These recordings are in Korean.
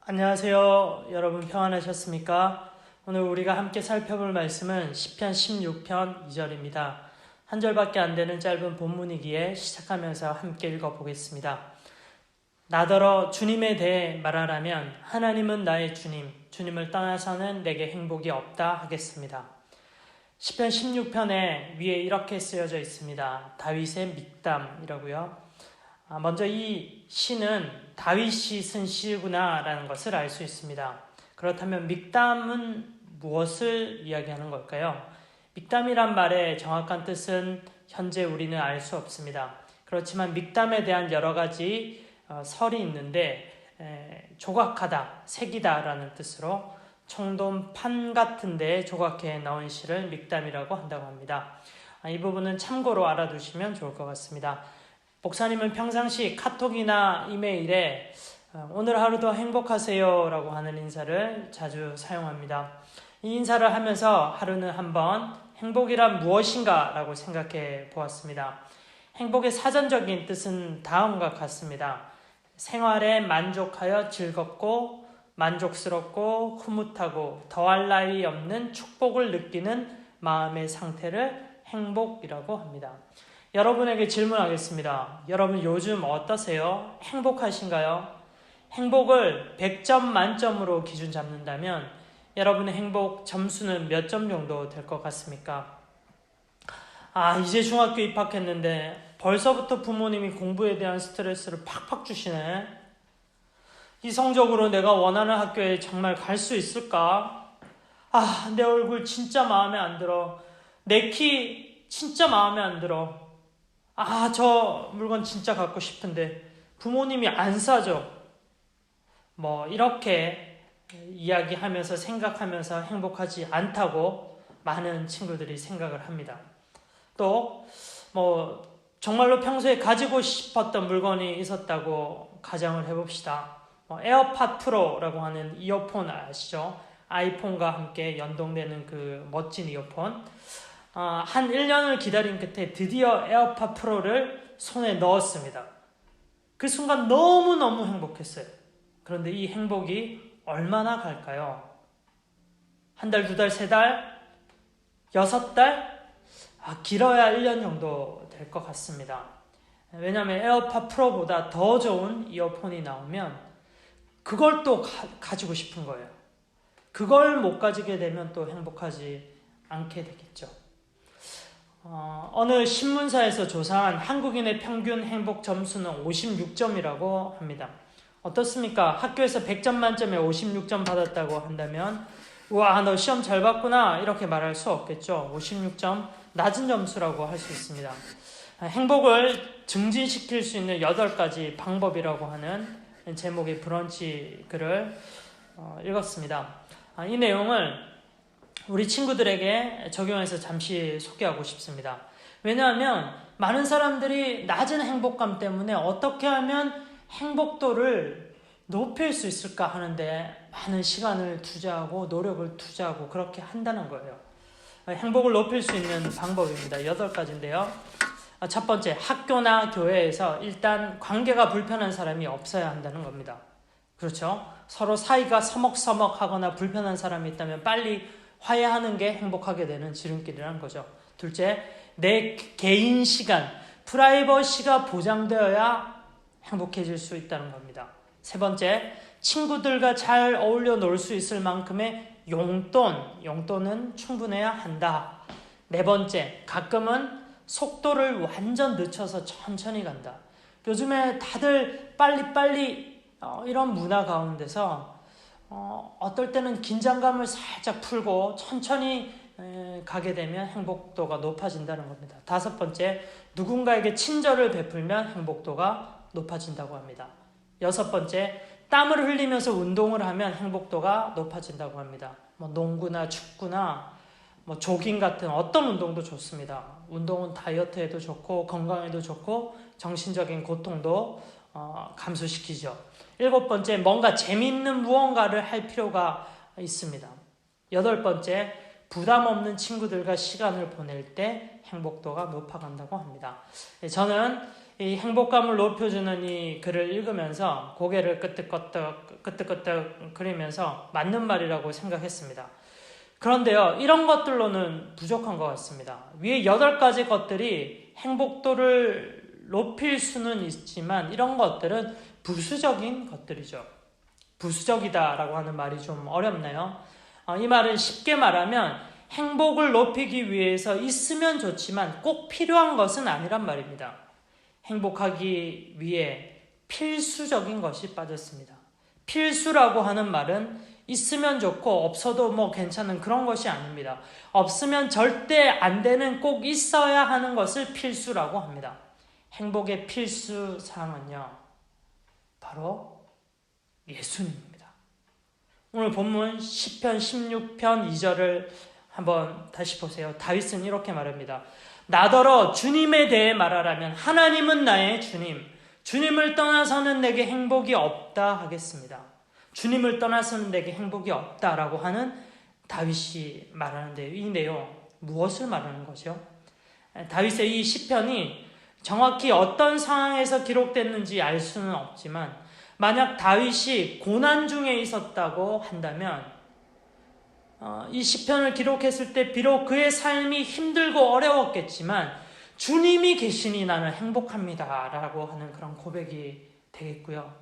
안녕하세요. 여러분 평안하셨습니까? 오늘 우리가 함께 살펴볼 말씀은 시편 16편 2절입니다. 한 절밖에 안 되는 짧은 본문이기에 시작하면서 함께 읽어보겠습니다. 나더러 주님에 대해 말하라면 하나님은 나의 주님, 주님을 떠나서는 내게 행복이 없다 하겠습니다. 시편 16편에 위에 이렇게 쓰여져 있습니다. 다윗의 믹담이라고요. 먼저 이 시는 다윗이 쓴 시구나라는 것을 알 수 있습니다. 그렇다면 믹담은 무엇을 이야기하는 걸까요? 믹담이란 말의 정확한 뜻은 현재 우리는 알 수 없습니다. 그렇지만 믹담에 대한 여러 가지 설이 있는데 조각하다, 새기다라는 뜻으로 청동 판 같은 데에 조각해 넣은 시를 믹담이라고 한다고 합니다. 이 부분은 참고로 알아두시면 좋을 것 같습니다. 목사님은 평상시 카톡이나 이메일에 오늘 하루도 행복하세요 라고 하는 인사를 자주 사용합니다. 이 인사를 하면서 하루는 한번 행복이란 무엇인가 라고 생각해 보았습니다. 행복의 사전적인 뜻은 다음과 같습니다. 생활에 만족하여 즐겁고 만족스럽고 흐뭇하고 더할 나위 없는 축복을 느끼는 마음의 상태를 행복이라고 합니다. 여러분에게 질문하겠습니다. 여러분 요즘 어떠세요? 행복하신가요? 행복을 100점 만점으로 기준 잡는다면 여러분의 행복 점수는 몇 점 정도 될 것 같습니까? 이제 중학교 입학했는데 벌써부터 부모님이 공부에 대한 스트레스를 팍팍 주시네. 이 성적으로 내가 원하는 학교에 정말 갈 수 있을까? 내 얼굴 진짜 마음에 안 들어. 내 키 진짜 마음에 안 들어. 저 물건 진짜 갖고 싶은데 부모님이 안 사줘. 이렇게 이야기하면서 생각하면서 행복하지 않다고 많은 친구들이 생각을 합니다. 또 정말로 평소에 가지고 싶었던 물건이 있었다고 가정을 해봅시다. 에어팟 프로라고 하는 이어폰 아시죠? 아이폰과 함께 연동되는 그 멋진 이어폰. 한 1년을 기다린 끝에 드디어 에어팟 프로를 손에 넣었습니다. 그 순간 너무너무 행복했어요. 그런데 이 행복이 얼마나 갈까요? 한 달, 두 달, 세 달, 6달? 길어야 1년 정도 될 것 같습니다. 왜냐하면 에어팟 프로보다 더 좋은 이어폰이 나오면 그걸 또 가지고 싶은 거예요. 그걸 못 가지게 되면 또 행복하지 않게 되겠죠. 어느 신문사에서 조사한 한국인의 평균 행복 점수는 56점이라고 합니다. 어떻습니까? 학교에서 100점 만점에 56점 받았다고 한다면 우와, 너 시험 잘 봤구나 이렇게 말할 수 없겠죠. 56점 낮은 점수라고 할 수 있습니다. 행복을 증진시킬 수 있는 8가지 방법이라고 하는 제목의 브런치 글을 읽었습니다. 이 내용을 우리 친구들에게 적용해서 잠시 소개하고 싶습니다. 왜냐하면 많은 사람들이 낮은 행복감 때문에 어떻게 하면 행복도를 높일 수 있을까 하는데 많은 시간을 투자하고 노력을 투자하고 그렇게 한다는 거예요. 행복을 높일 수 있는 방법입니다. 8가지인데요. 첫 번째, 학교나 교회에서 일단 관계가 불편한 사람이 없어야 한다는 겁니다. 그렇죠? 서로 사이가 서먹서먹하거나 불편한 사람이 있다면 빨리 화해하는 게 행복하게 되는 지름길이라는 거죠. 둘째, 내 개인 시간, 프라이버시가 보장되어야 행복해질 수 있다는 겁니다. 세 번째, 친구들과 잘 어울려 놀 수 있을 만큼의 용돈은 충분해야 한다. 네 번째, 가끔은 속도를 완전 늦춰서 천천히 간다. 요즘에 다들 빨리빨리 이런 문화 가운데서 어떨 때는 긴장감을 살짝 풀고 천천히 가게 되면 행복도가 높아진다는 겁니다. 다섯 번째, 누군가에게 친절을 베풀면 행복도가 높아진다고 합니다. 여섯 번째, 땀을 흘리면서 운동을 하면 행복도가 높아진다고 합니다. 농구나 축구나 조깅 같은 어떤 운동도 좋습니다. 운동은 다이어트에도 좋고 건강에도 좋고 정신적인 고통도 감소시키죠. 7번째, 뭔가 재미있는 무언가를 할 필요가 있습니다. 8번째, 부담 없는 친구들과 시간을 보낼 때 행복도가 높아간다고 합니다. 저는 이 행복감을 높여주는 이 글을 읽으면서 고개를 끄덕끄덕 그리면서 맞는 말이라고 생각했습니다. 그런데요, 이런 것들로는 부족한 것 같습니다. 위에 8가지 것들이 행복도를 높일 수는 있지만 이런 것들은 부수적인 것들이죠. 부수적이다라고 하는 말이 좀 어렵네요. 이 말은 쉽게 말하면 행복을 높이기 위해서 있으면 좋지만 꼭 필요한 것은 아니란 말입니다. 행복하기 위해 필수적인 것이 빠졌습니다. 필수라고 하는 말은 있으면 좋고 없어도 뭐 괜찮은 그런 것이 아닙니다. 없으면 절대 안 되는 꼭 있어야 하는 것을 필수라고 합니다. 행복의 필수 사항은요, 바로 예수님입니다. 오늘 본문 시편 16편 2절을 한번 다시 보세요. 다윗은 이렇게 말합니다. 나더러 주님에 대해 말하라면 하나님은 나의 주님, 주님을 떠나서는 내게 행복이 없다 하겠습니다. 주님을 떠나서는 내게 행복이 없다라고 하는 다윗이 말하는데요. 이 내용 무엇을 말하는 거죠? 다윗의 이 시편이 정확히 어떤 상황에서 기록됐는지 알 수는 없지만 만약 다윗이 고난 중에 있었다고 한다면 이 시편을 기록했을 때 비록 그의 삶이 힘들고 어려웠겠지만 주님이 계시니 나는 행복합니다 라고 하는 그런 고백이 되겠고요.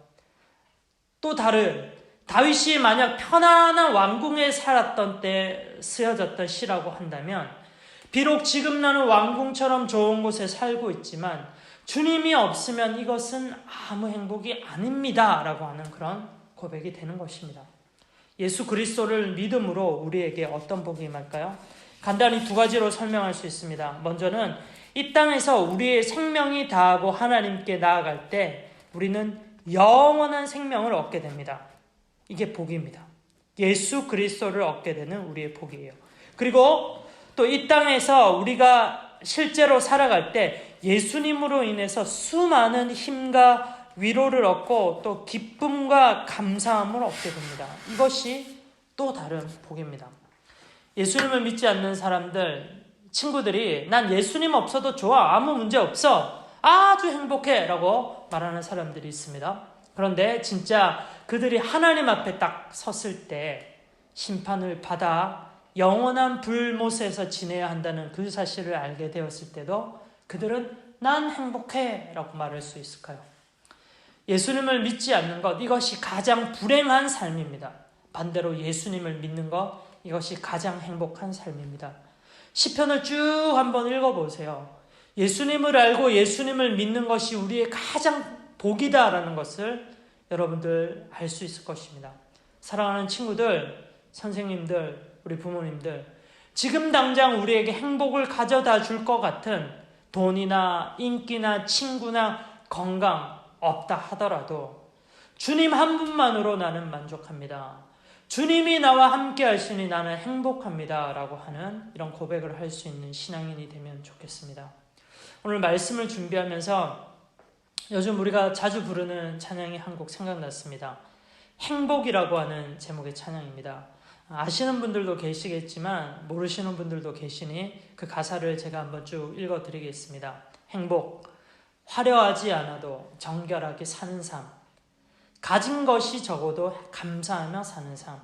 또 다른 다윗이 만약 편안한 왕궁에 살았던 때 쓰여졌던 시라고 한다면 비록 지금 나는 왕궁처럼 좋은 곳에 살고 있지만 주님이 없으면 이것은 아무 행복이 아닙니다 라고 하는 그런 고백이 되는 것입니다. 예수 그리스도를 믿음으로 우리에게 어떤 복이 임할까요? 간단히 2가지로 설명할 수 있습니다. 먼저는 이 땅에서 우리의 생명이 다하고 하나님께 나아갈 때 우리는 영원한 생명을 얻게 됩니다. 이게 복입니다. 예수 그리스도를 얻게 되는 우리의 복이에요. 그리고 또 이 땅에서 우리가 실제로 살아갈 때 예수님으로 인해서 수많은 힘과 위로를 얻고 또 기쁨과 감사함을 얻게 됩니다. 이것이 또 다른 복입니다. 예수님을 믿지 않는 사람들, 친구들이 난 예수님 없어도 좋아, 아무 문제 없어, 아주 행복해 라고 말하는 사람들이 있습니다. 그런데 진짜 그들이 하나님 앞에 딱 섰을 때 심판을 받아 영원한 불못에서 지내야 한다는 그 사실을 알게 되었을 때도 그들은 난 행복해 라고 말할 수 있을까요? 예수님을 믿지 않는 것, 이것이 가장 불행한 삶입니다. 반대로 예수님을 믿는 것, 이것이 가장 행복한 삶입니다. 시편을 쭉 한번 읽어보세요. 예수님을 알고 예수님을 믿는 것이 우리의 가장 복이다라는 것을 여러분들 알 수 있을 것입니다. 사랑하는 친구들, 선생님들, 우리 부모님들, 지금 당장 우리에게 행복을 가져다 줄 것 같은 돈이나 인기나 친구나 건강 없다 하더라도 주님 한 분만으로 나는 만족합니다. 주님이 나와 함께 하시니 나는 행복합니다 라고 하는 이런 고백을 할 수 있는 신앙인이 되면 좋겠습니다. 오늘 말씀을 준비하면서 요즘 우리가 자주 부르는 찬양이 한 곡 생각났습니다. 행복이라고 하는 제목의 찬양입니다. 아시는 분들도 계시겠지만 모르시는 분들도 계시니 그 가사를 제가 한번 쭉 읽어드리겠습니다. 행복, 화려하지 않아도 정결하게 사는 삶, 가진 것이 적어도 감사하며 사는 삶,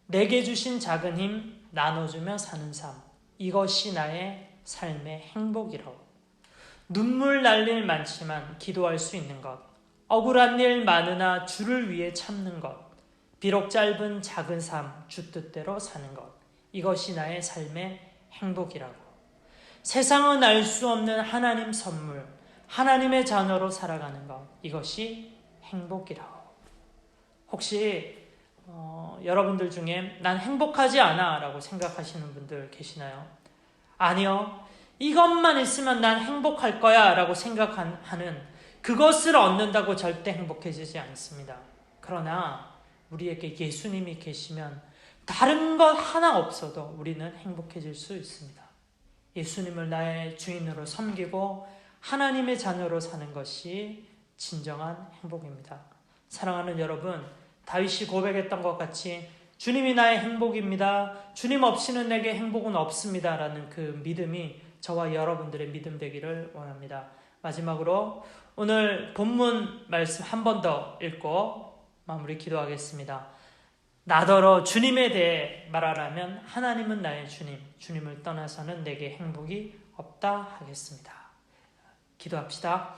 내게 주신 작은 힘 나눠주며 사는 삶, 이것이 나의 삶의 행복이라고. 눈물 날 일 많지만 기도할 수 있는 것, 억울한 일 많으나 주를 위해 참는 것, 비록 짧은 작은 삶 주 뜻대로 사는 것, 이것이 나의 삶의 행복이라고. 세상은 알 수 없는 하나님 선물, 하나님의 자녀로 살아가는 것, 이것이 행복이라고. 혹시 여러분들 중에 난 행복하지 않아 라고 생각하시는 분들 계시나요? 아니요, 이것만 있으면 난 행복할 거야 라고 생각하는 그것을 얻는다고 절대 행복해지지 않습니다. 그러나 우리에게 예수님이 계시면 다른 것 하나 없어도 우리는 행복해질 수 있습니다. 예수님을 나의 주인으로 섬기고 하나님의 자녀로 사는 것이 진정한 행복입니다. 사랑하는 여러분, 다윗이 고백했던 것 같이 주님이 나의 행복입니다. 주님 없이는 내게 행복은 없습니다. 라는 그 믿음이 저와 여러분들의 믿음 되기를 원합니다. 마지막으로 오늘 본문 말씀 한 번 더 읽고 마무리 기도하겠습니다. 나더러 주님에 대해 말하라면 하나님은 나의 주님, 주님을 떠나서는 내게 행복이 없다 하겠습니다. 기도합시다.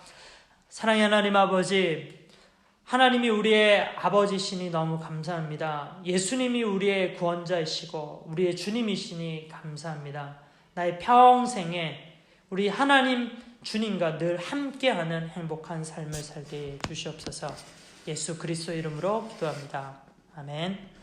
사랑의 하나님 아버지, 하나님이 우리의 아버지시니 너무 감사합니다. 예수님이 우리의 구원자이시고 우리의 주님이시니 감사합니다. 나의 평생에 우리 하나님 주님과 늘 함께하는 행복한 삶을 살게 해주시옵소서. 예수 그리스도 이름으로 기도합니다. 아멘.